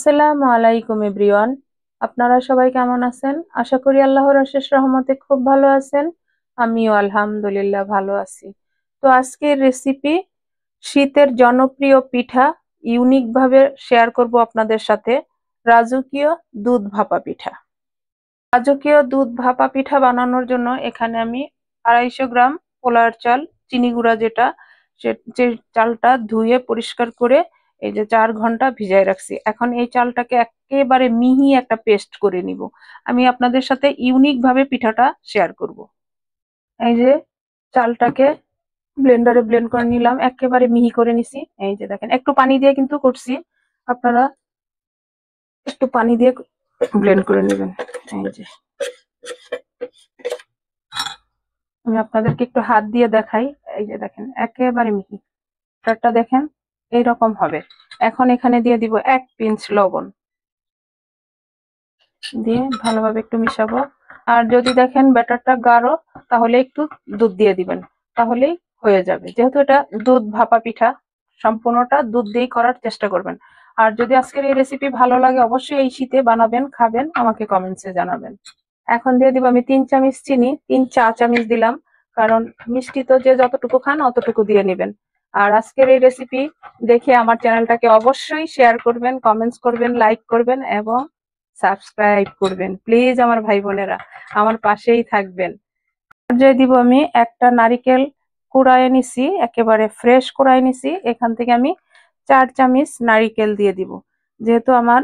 আসসালামু আলাইকুম এভরিওয়ান। আপনারা সবাই কেমন আছেন? আশা করি আল্লাহর অশেষ রহমতে খুব ভালো আছেন। আমিও আলহামদুলিল্লাহ ভালো আছি। তো আজকের রেসিপি শীতের জনপ্রিয় পিঠা ইউনিক ভাবে শেয়ার করব আপনাদের সাথে। রাজকীয় দুধ ভাপা পিঠা। রাজকীয় দুধ ভাপা পিঠা বানানোর জন্য এখানে আমি 250 গ্রাম পোলার চাল, চিনি গুঁড়া যেটা, যে চালটা ধুয়ে পরিষ্কার করে এই যে 4 ঘন্টা ভিজায় রাখছি। এখন এই চালটাকে একেবারে মিহি একটা পেস্ট করে নিব। আমি আপনাদের সাথে ইউনিক ভাবে পিঠাটা শেয়ার করব। এই যে চালটাকে ব্লেন্ডারে ব্লেন্ড করে নিলাম, একেবারে মিহি করে নিছি। এই যে দেখেন, একটু পানি দিয়ে কিন্তু করছি, আপনারা একটু পানি দিয়ে ব্লেন্ড করে নেবেন। এই যে আমি আপনাদেরকে একটু হাত দিয়ে দেখাই। এই যে দেখেন, একেবারে মিহি। ব্যাটারটা দেখেন এইরকম হবে। এখন এখানে দিয়ে দিব 1 পিঞ্চ লবণ, দিয়ে ভালোভাবে একটু মিশাবো। আর যদি দেখেন ব্যাটারটা গাঢ়, তাহলে একটু দুধ দিয়ে দিবেন, তাহলেই হয়ে যাবে। যেহেতু এটা দুধ ভাপা পিঠা, সম্পূর্ণটা দুধ দিয়েই করার চেষ্টা করবেন। আর যদি আজকের এই রেসিপি ভালো লাগে, অবশ্যই এই শীতে বানাবেন, খাবেন, আমাকে কমেন্টসে জানাবেন। এখন দিয়ে দিব আমি 3 চামচ চিনি, 3 চা চামচ দিলাম, কারণ মিষ্টি তো যে যতটুকু খান অতটুকু দিয়ে নেবেন। আর আজকের এই রেসিপি দেখে আমার চ্যানেলটাকে অবশ্যই শেয়ার করবেন, কমেন্টস করবেন, লাইক করবেন এবং সাবস্ক্রাইব করবেন। প্লিজ আমার ভাই বোনেরা আমার পাশেই থাকবেন। পর্যায়ে দিব আমি একটা নারিকেল কুড়ায় নিছি, একেবারে ফ্রেশ কুড়ায় নিছি। এখান থেকে আমি 4 চামচ নারিকেল দিয়ে দিব। যেহেতু আমার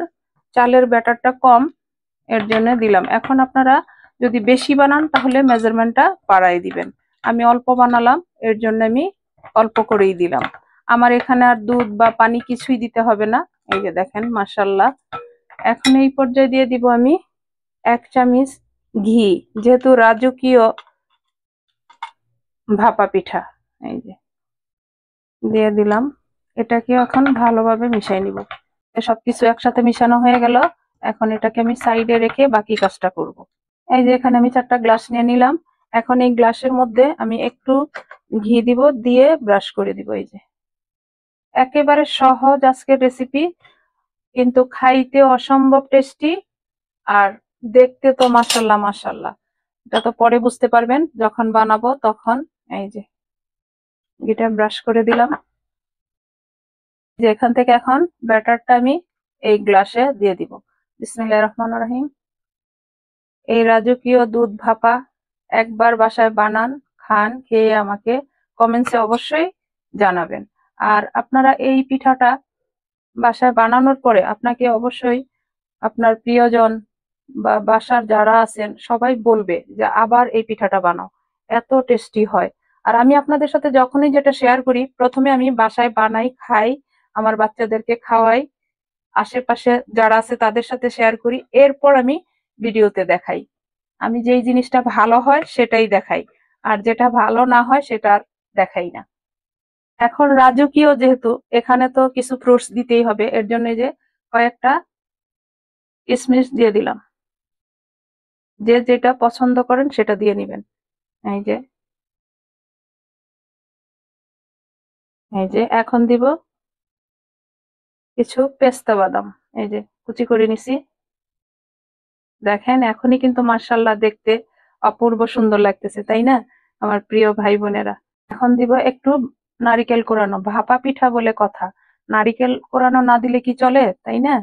চালের ব্যাটারটা কম, এর জন্য দিলাম। এখন আপনারা যদি বেশি বানান তাহলে মেজারমেন্টটা বাড়াই দিবেন। আমি অল্প বানালাম, এর জন্য আমি অল্প করেই দিলাম। আমার এখানে আর দুধ বা পানি কিছুই দিতে হবে না। এই যে দেখেন, মাশাআল্লাহ। এখন এই পর্যায়ে দিয়ে দিব আমি 1 চামচ ঘি, যেহেতু রাজকীয় ভাপা পিঠা। এই যে দিয়ে দিলাম। এটাকে এখন ভালোভাবে মিশিয়ে নিব। সবকিছু একসাথে মিশানো হয়ে গেল। এখন এটাকে আমি সাইডে রেখে বাকি কাজটা করব। এই যে এখানে আমি 4টা গ্লাস নিয়ে নিলাম। এখন এই গ্লাসের মধ্যে আমি একটু ঘি দিব, দিয়ে ব্রাশ করে দিব। এই যে একেবারে সহজ আজকের রেসিপি, কিন্তু খাইতে অসম্ভব টেস্টি। আর দেখতে তো মাশাল্লাহ মাশাল্লাহ। এটা তো পরে বুঝতে পারবেন যখন বানাবো তখন। এই যে ঘিটা ব্রাশ করে দিলাম। যে এখান থেকে এখন ব্যাটারটা আমি এই গ্লাসে দিয়ে দিব। বিসমিল্লাহির রহমানির রহিম। এই রাজকীয় দুধ ভাপা একবার বাসায় বানান, খান, খেয়ে আমাকে কমেন্টসে অবশ্যই জানাবেন। আর আপনারা এই পিঠাটা বাসায় বানানোর পরে আপনাকে অবশ্যই আপনার প্রিয়জন বা বাসার যারা আছেন সবাই বলবে যে আবার এই পিঠাটা বানাও, এত টেস্টি হয়। আর আমি আপনাদের সাথে যখনই যেটা শেয়ার করি, প্রথমে আমি বাসায় বানাই, খাই, আমার বাচ্চাদেরকে খাওয়াই, আশেপাশে যারা আছে তাদের সাথে শেয়ার করি, এরপর আমি ভিডিওতে দেখাই। আমি যেই জিনিসটা ভালো হয় সেটাই দেখাই, আর যেটা ভালো না হয় সেটা আর দেখাই না। এখন রাজকীয় যেহেতু, এখানে তো কিছু ফ্রুটস দিতেই হবে, এর জন্য যে কয়েকটা কিশমিশ দিয়ে দিলাম। যে যেটা পছন্দ করেন সেটা দিয়ে নিবেন। এই যে এখন দিব কিছু পেস্তা বাদাম। এই যে কুচি করে নিছি। দেখেন এখনই কিন্তু মাশাআল্লাহ দেখতে অপূর্ব সুন্দর লাগতেছে, তাই না আমার প্রিয় ভাই বোনেরা? এখন দিব একটু নারিকেল কোরানো, ভাপা পিঠা বলে কথা, নারিকেল কোরানো না দিলে কি চলে, তাই না?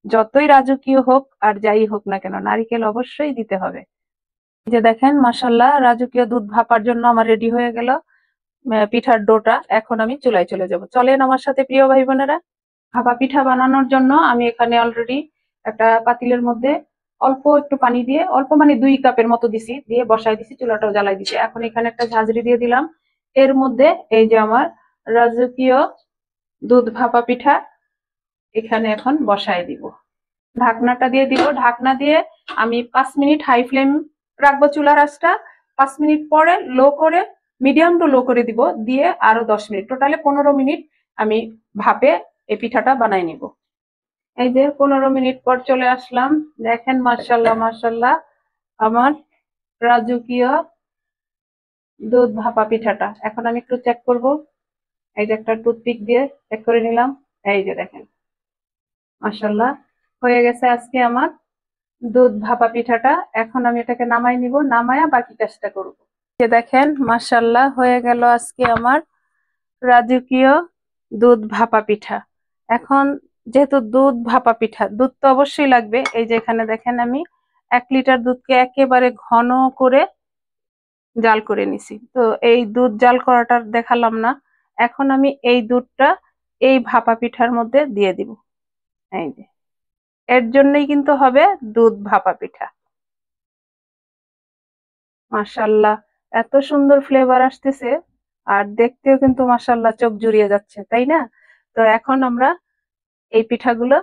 যতই রাজকীয় হোক আর যাই হোক না কেন, নারিকেল অবশ্যই দিতে হবে। এই যে দেখেন মাশাআল্লাহ, রাজকীয় দুধ ভাপার জন্য আমার রেডি হয়ে গেল পিঠার ডোটা। এখন আমি চুলায় চলে যাব। চলেন আমার সাথে প্রিয় ভাই বোনেরা। ভাপা পিঠা বানানোর জন্য আমি এখানে অলরেডি একটা পাতিলের মধ্যে অল্প একটু পানি দিয়ে, অল্প মানে 2 কাপের মতো দিছি, দিয়ে বসাই দিছি, চুলাটাও জ্বালাই দিছি। এখন এখানে একটা ঝাঁঝরি দিয়ে দিলাম। এর মধ্যে এই যে আমার রাজকীয় দুধ ভাপা পিঠা এখানে এখন বসাই দিব। ঢাকনাটা দিয়ে দিব। ঢাকনা দিয়ে আমি 5 মিনিট হাই ফ্লেম রাখবো চুলার আঁচটা। 5 মিনিট পরে লো করে, মিডিয়াম টু লো করে দিব, দিয়ে আরো 10 মিনিট, টোটালে 15 মিনিট আমি ভাপে এই পিঠাটা বানাই নিব। এই যে 15 মিনিট পর চলে আসলাম। দেখেন মাশাল্লাহ মাশাল্লাহ, আমার রাজকীয় দুধ ভাপা পিঠাটা। এখন আমি একটু চেক করব। এই যে একটা টুথপিক দিয়ে চেক করে নিলাম। এই যে দেখেন মাশাল্লাহ, হয়ে গেছে আজকে আমার দুধ ভাপা পিঠাটা। এখন আমি এটাকে নামাই নিব, নামায়া বাকি কাজটা করব। যে দেখেন মাশাআল্লাহ হয়ে গেল আজকে আমার রাজকীয় দুধ ভাপা পিঠা। এখন যেহেতু দুধ ভাপা পিঠা, দুধ তো অবশ্যই লাগবে। এই যে এখানে দেখেন আমি 1 লিটার দুধকে একেবারে ঘন করে জাল করে নিছি। তো এই দুধ জাল করাটা দেখালাম না। এখন আমি এই দুধটা এই ভাপা পিঠার মধ্যে দিয়ে দিব। এই যে এর জন্যই কিন্তু হবে দুধ ভাপা পিঠা। মাশাআল্লাহ, এত সুন্দর ফ্লেভার আসতেছে, আর দেখতেও কিন্তু মাশাআল্লাহ চোখ জুড়িয়ে যাচ্ছে, তাই না? তো এখন আমরা এই পিঠাগুলো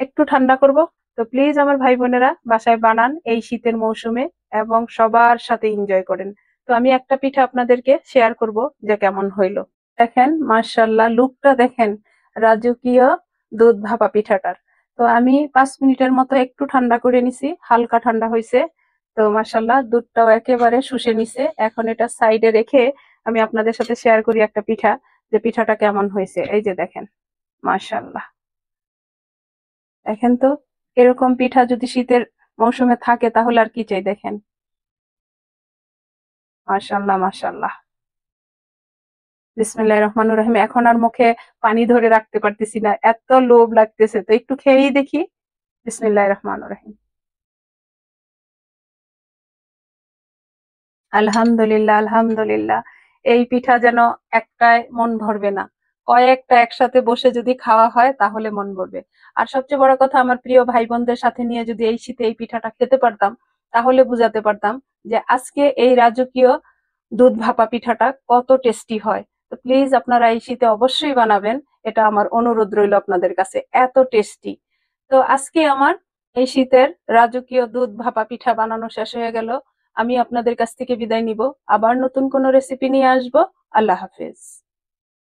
একটু ঠান্ডা করব। তো প্লিজ আমার ভাই বোনেরা বাসায় বানান এই শীতের মৌসুমে, এবং সবার সাথে এনজয় করেন। তো আমি একটা পিঠা আপনাদেরকে শেয়ার করব যে কেমন হইলো। দেখেন মাশাআল্লাহ, লুকটা দেখেন রাজকীয় দুধ ভাপা পিঠাটার। তো আমি 5 মিনিটের মতো একটু ঠান্ডা করে নিছি, হালকা ঠান্ডা হয়েছে। তো মাশাআল্লাহ দুধটাও একেবারে শুষে নিছে। এখন এটা সাইডে রেখে আমি আপনাদের সাথে শেয়ার করি একটা পিঠা, যে পিঠাটা কেমন হয়েছে। এই যে দেখেন মাশাআল্লাহ, দেখেন তো, এরকম পিঠা যদি শীতের মৌসুমে থাকে তাহলে আর কি চাই। দেখেন মাশাআল্লাহ মাশাআল্লাহ। বিসমিল্লাহির রহমানির রহিম। এখন আর মুখে পানি ধরে রাখতে পারতেছি না, এত লোভ লাগতেছে। তো একটু খেয়েই দেখি। বিসমিল্লাহির রহমানির রহিম। আলহামদুলিল্লাহ আলহামদুলিল্লাহ। এই পিঠা যেন একটায় মন ভরবে না, কয়েকটা একসাথে বসে যদি খাওয়া হয় তাহলে মন ভরবে। আর সবচেয়ে বড় কথা, আমার প্রিয় ভাই বোনদের সাথে নিয়ে যদি এই শীতে এই পিঠাটা খেতে পারতাম, তাহলে বুঝাতে পারতাম যে আজকে এই রাজকীয় দুধ ভাপা পিঠাটা কত টেস্টি হয়। তো প্লিজ আপনারা এই শীতে অবশ্যই বানাবেন, এটা আমার অনুরোধ রইল আপনাদের কাছে, এত টেস্টি। তো আজকে আমার এই শীতের রাজকীয় দুধ ভাপা পিঠা বানানো শেষ হয়ে গেল। আমি আপনাদের কাছ থেকে বিদায় নিব, আবার নতুন কোনো রেসিপি নিয়ে আসবো। আল্লাহ হাফেজ।